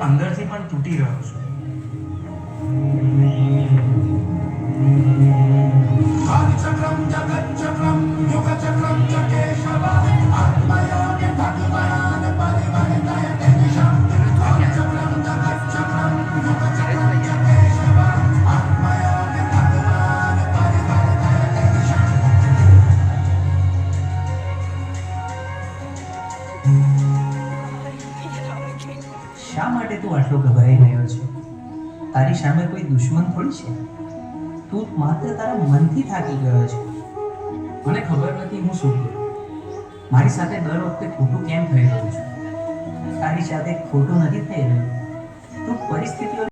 અંદરથી પણ તૂટી રહ્યો છું. चक्रम जगत चक्रम युग चक्रम च केशव आत्मयोग भगवान परिवर्तय दिशा चक्रम जगत चक्रम युग चक्रम च केशव आत्मयोग भगवान परिवर्तय दिशा. શા માટે તું આટલો ગભરાઈ રહ્યો છે? તારી સામે કોઈ દુશ્મન થોડી છે. તું માત્ર તારા મનથી થાકી ગયો છે. મને ખબર નથી હું શું કરું. મારી સાથે દર વખતે ખોટું કેમ થઈ રહ્યું છે? તારી સાથે ખોટું નથી થઈ રહ્યું. તું પરિસ્થિતિઓ